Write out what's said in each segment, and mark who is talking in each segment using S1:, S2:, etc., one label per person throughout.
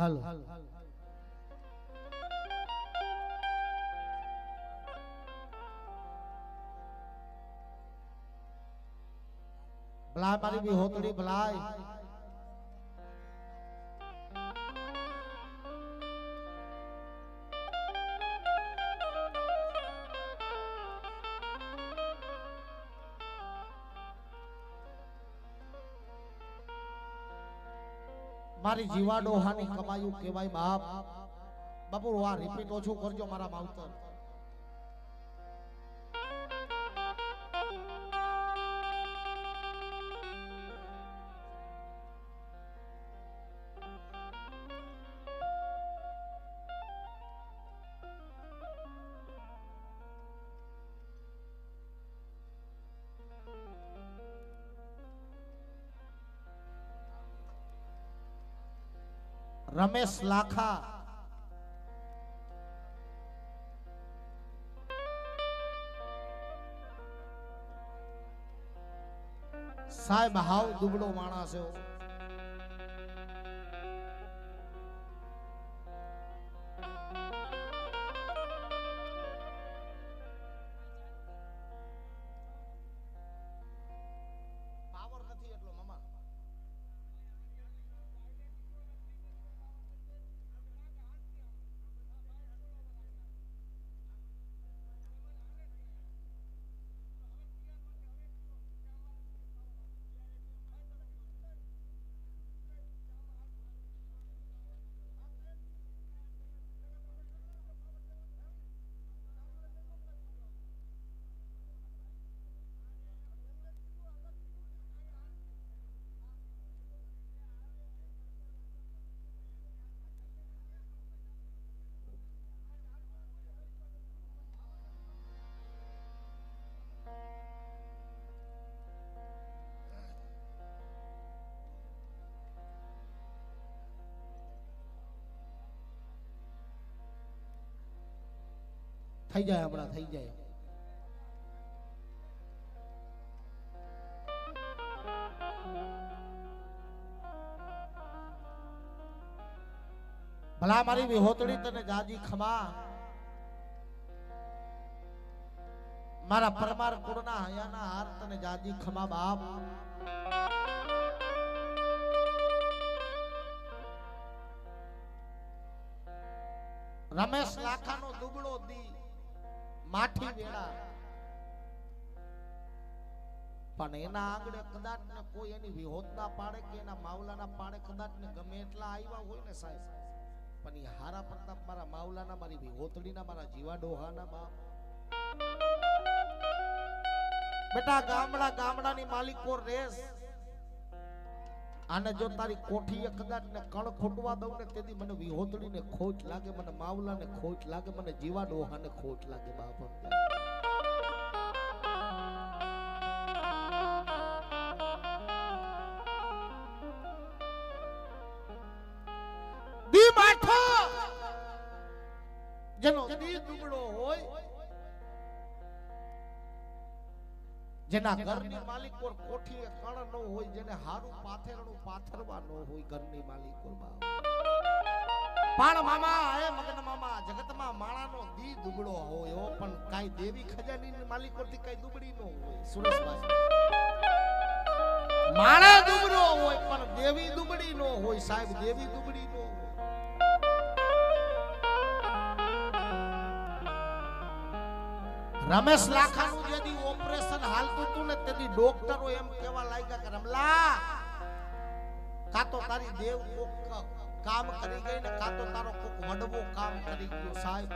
S1: હાલો ભલા મારી બી હોતડી ભલાય મારી જીવા ડોહાની કમાયું કેવાય બાપ બાપુ આ રિપીટ ઓછું કરજો મારા માવતર રમેશ લાખા સાહેબ હાવ દુબળો માણસ છે પાવર નથી એટલો મામા થઈ જાય હમણાં થઈ જાય ભલા મારી વિહોતડી તને જાજી ખમા મારા પરમાર કુળના હયાના હાર તને જાજી ખમા બાપ રમેશ લાખાનો દુબળો દી માઠી વેળા પણ એના આગળ કદાચ ને કોઈ એની વિહોત ના પાડે કે એના માવલાના પાડે કદાચ ને ગમે એટલા આવ્યા હોય ને સાહેબ પણ એ હારા પ્રતાપ મારા માવલાના મારી વિહોતડીના મારા જીવા ડોહાના બાપ બેટા ગામડાની માલિકો રેસ આને જો તારી કોઠીએ કદાચ ને કણ ખોટવા દઉં ને તેથી મને વિહોતડીને ખોટ લાગે મને માવલાને ખોટ લાગે મને જીવા ડોહાને ખોટ લાગે બાપ દી માઠો જેનો દી દુબળો હોય જેના ઘરની માલિકો કોઠીએ કણ ન હોય જેને હારું પાથરણું પાથરવા ન હોય ઘરની માલિકો પણ મામા હે મગન મામા જગતમાં માણાનો દી દુબળો હોય પણ કાઈ દેવી ખજાની માલિકોથી કાઈ દુબળી ન હોય સુરેશભાઈ માણા દુબળો હોય પણ દેવી દુબળી ન હોય સાહેબ દેવી દુબળી ન હોય રમેશ લાખાનું જેદી ઓપરેશન હાલતું હતું ને તેદી ડોક્ટરો એમ કહેવા લાગ્યા કે રમલા કાતો તારી દેવ કોક કામ કરી ગઈ ને કાતો તારો કોક વડવો કામ કરી ગયો સાહેબ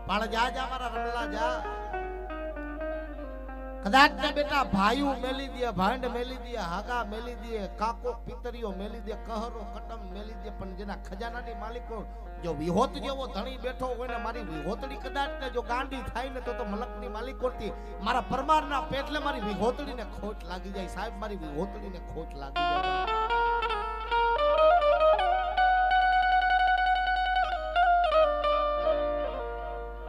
S1: પણ જા મારા રમલા જા કદાચ ને બેટા ભાઈઓ મેલી દે ભાંડ મેલી દે હાગા મેલી દે કાકો પિતરીઓ મેલી દે કહરો કટમ મેલી દે પણ જેના ખજાનાની માલિકો જો વિહોત જેવો ધણી બેઠો હોય ને મારી વિહોતડી કદાચ ને જો ગાંડી થાય ને તો મલકની માલિકોથી મારા પરમારના પેટલે મારી વિહોતડીને ખોટ લાગી જાય સાહેબ મારી વિહોતડીને ખોટ લાગી જાય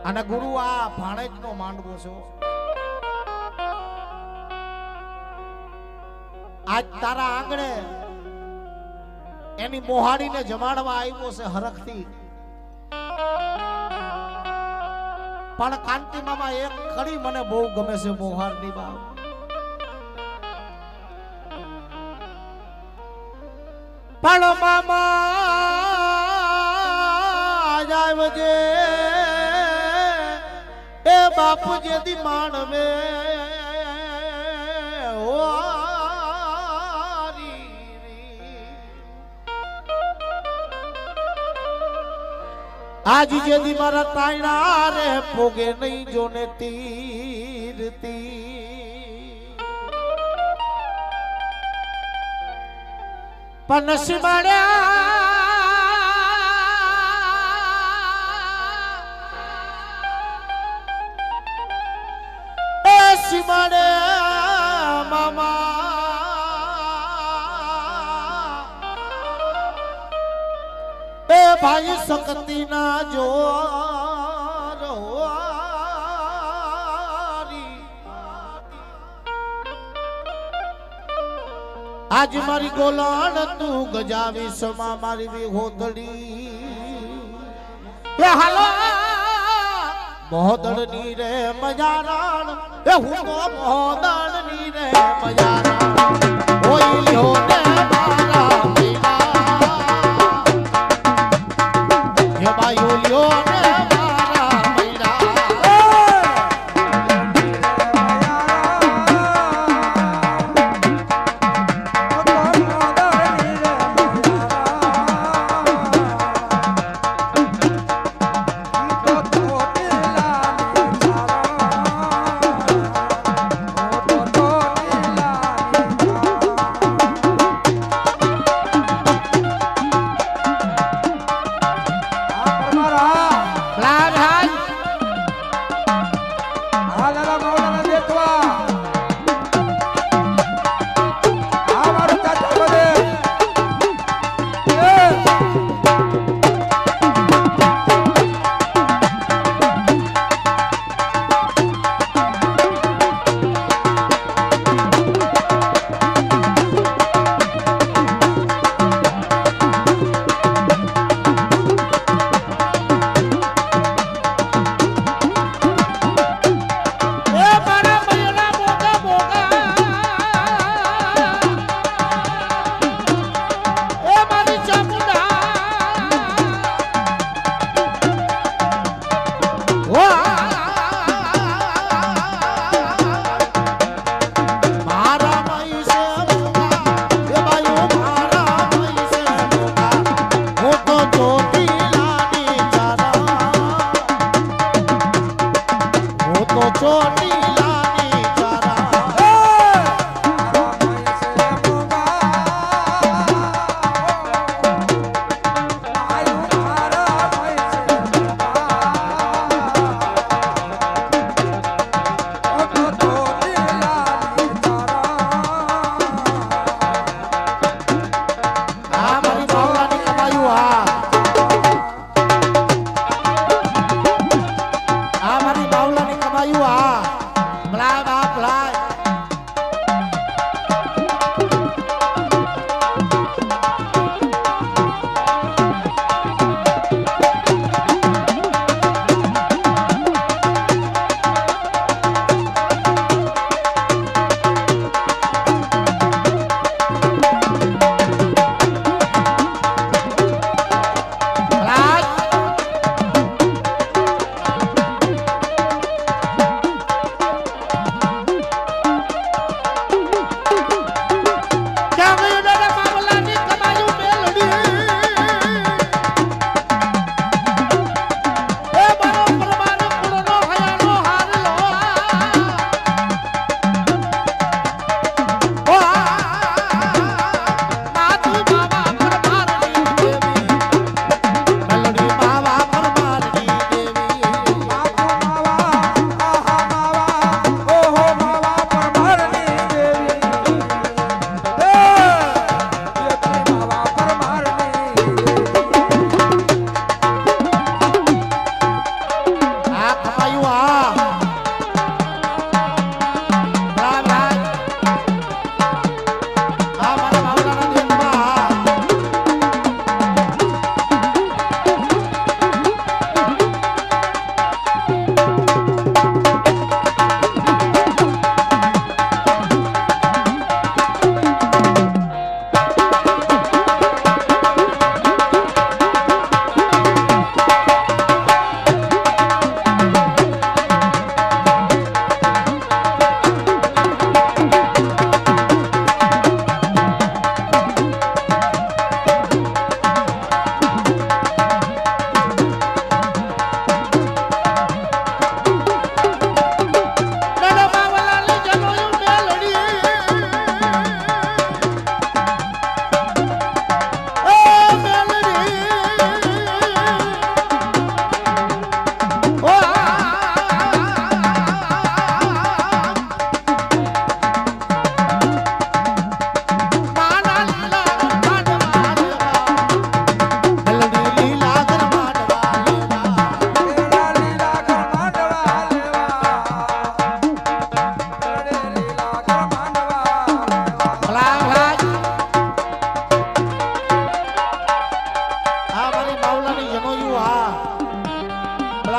S1: અને ગુરુ આ ભાણેજનો માંડવો છે આજ તારા આંગણે એની મોહાડીને જમાડવા આવ્યો છે હરખથી. પણ કાંતિ મામા એક કડી મને બહુ ગમે છે મોહારની બાપ. પણ મામા આવજે એ બાપુ જેદી માણવે આજ જેદી મારા તાયણા રે પોગે નહીં જોને તીરતી પણ સિમાડે મામા એ ભાઈ શકતી ના જો આજ મારી ગોલાણ તું ગજાવી સમા મારી વિહોતડી એ હાલો મોહદળની રે મજારાણ એ હું તો મોહદળની રે મજારાણ હોય લ્યો ને મારા મૈડા હે બાયો લ્યો ને મારા મૈડા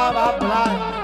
S1: ભલા બાપ ભલા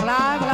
S2: Live